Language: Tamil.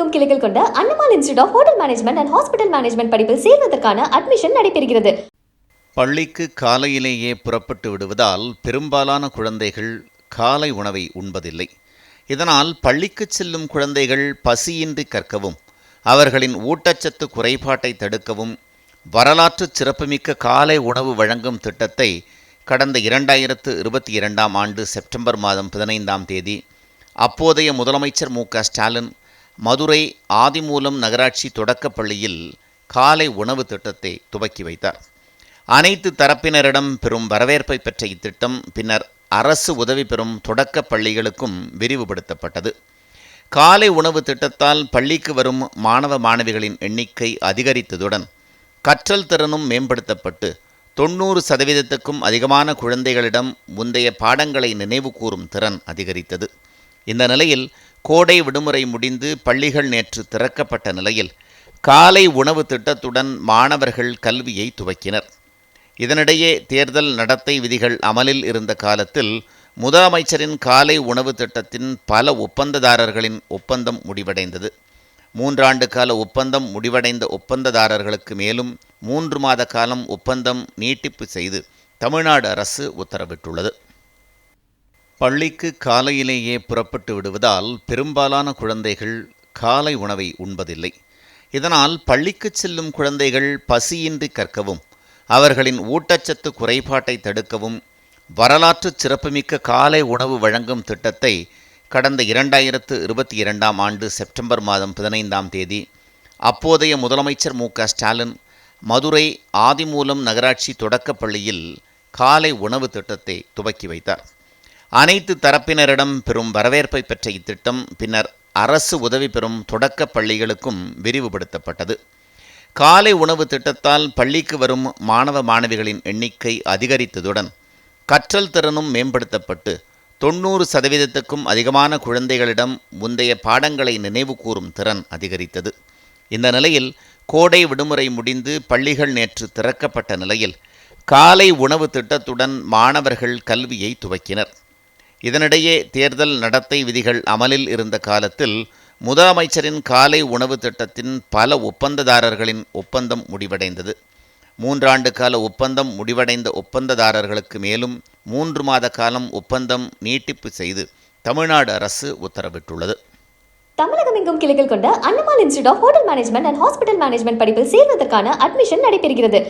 தமிழகமெங்கும் கிளைகள் கொண்ட Annamal institute of hotel management and hospital management படிப்பில் சேர்வதற்கான அட்மிஷன் நடைபெறுகிறது. பள்ளிக்கு காலையிலேயே புறப்பட்டு விடுவதால் பெரும்பாலான குழந்தைகள் காலை உணவை உண்பதில்லை. இதனால் பள்ளிக்கு செல்லும் குழந்தைகள் பசியின்றி கற்கவும் அவர்களின் ஊட்டச்சத்து குறைபாட்டை தடுக்கவும் வரலாற்று சிறப்புமிக்க காலை உணவு வழங்கும் திட்டத்தை கடந்த 2022ஆம் ஆண்டு செப்டம்பர் மாதம் 15ஆம் தேதி அப்போதைய முதலமைச்சர் மு.க.ஸ்டாலின் மதுரை ஆதிமூலம் நகராட்சி தொடக்கப்பள்ளியில் காலை உணவு திட்டத்தை துவக்கி வைத்தார். அனைத்து தரப்பினரிடம் பெரும் வரவேற்பை பெற்ற இத்திட்டம் பின்னர் அரசு உதவி பெறும் தொடக்க பள்ளிகளுக்கும் விரிவுபடுத்தப்பட்டது. காலை உணவு திட்டத்தால் பள்ளிக்கு வரும் மாணவ மாணவிகளின் எண்ணிக்கை அதிகரித்ததுடன் கற்றல் திறனும் மேம்படுத்தப்பட்டு 90%க்கும் அதிகமான குழந்தைகளிடம் முந்தைய பாடங்களை நினைவு கூறும் திறன் அதிகரித்தது. இந்த நிலையில் கோடை விடுமுறை முடிந்து பள்ளிகள் நேற்று திறக்கப்பட்ட நிலையில் காலை உணவு திட்டத்துடன் மாணவர்கள் கல்வியை துவக்கினர். இதனிடையே தேர்தல் நடத்தை விதிகள் அமலில் இருந்த காலத்தில் முதலமைச்சரின் காலை உணவு திட்டத்தின் பல ஒப்பந்ததாரர்களின் ஒப்பந்தம் முடிவடைந்தது. 3 ஆண்டு கால ஒப்பந்தம் முடிவடைந்த ஒப்பந்ததாரர்களுக்கு மேலும் 3 மாத காலம் ஒப்பந்தம் நீட்டிப்பு செய்து தமிழ்நாடு அரசு உத்தரவிட்டுள்ளது. பள்ளிக்கு காலையிலேயே புறப்பட்டு விடுவதால் பெரும்பாலான குழந்தைகள் காலை உணவை உண்பதில்லை. இதனால் பள்ளிக்கு செல்லும் குழந்தைகள் பசியின்றி கற்கவும் அவர்களின் ஊட்டச்சத்து குறைபாட்டை தடுக்கவும் வரலாற்று சிறப்புமிக்க காலை உணவு வழங்கும் திட்டத்தை கடந்த 2022ஆம் ஆண்டு செப்டம்பர் மாதம் 15ஆம் தேதி அப்போதைய முதலமைச்சர் மு.க.ஸ்டாலின் மதுரை ஆதிமூலம் நகராட்சி தொடக்கப்பள்ளியில் காலை உணவு திட்டத்தை துவக்கி வைத்தார். அனைத்து தரப்பினரிடம் பெரும் வரவேற்பை பெற்ற இத்திட்டம் பின்னர் அரசு உதவி பெறும் தொடக்க பள்ளிகளுக்கும் விரிவுபடுத்தப்பட்டது. காலை உணவு திட்டத்தால் பள்ளிக்கு வரும் மாணவ மாணவிகளின் எண்ணிக்கை அதிகரித்ததுடன் கற்றல் திறனும் மேம்படுத்தப்பட்டு 90%க்கும் அதிகமான குழந்தைகளிடம் முந்தைய பாடங்களை நினைவு கூறும் திறன் அதிகரித்தது. இந்த நிலையில் கோடை விடுமுறை முடிந்து பள்ளிகள் நேற்று திறக்கப்பட்ட நிலையில் காலை உணவு திட்டத்துடன் மாணவர்கள் கல்வியை துவக்கினர். இதனிடையே தேர்தல் நடத்தை விதிகள் அமலில் இருந்த காலத்தில் முதலமைச்சரின் காலை உணவு திட்டத்தின் பல ஒப்பந்ததாரர்களின் ஒப்பந்தம் முடிவடைந்தது. 3 ஆண்டு கால ஒப்பந்தம் முடிவடைந்த ஒப்பந்ததாரர்களுக்கு மேலும் 3 மாத காலம் ஒப்பந்தம் நீட்டிப்பு செய்து தமிழ்நாடு அரசு உத்தரவிட்டுள்ளது. தமிழகமெங்கும் கிளைகள் கொண்ட Annamal institute of hotel management and hospital management படிப்பில் சேர்வதற்கான அட்மிஷன் நடைபெறுகிறது.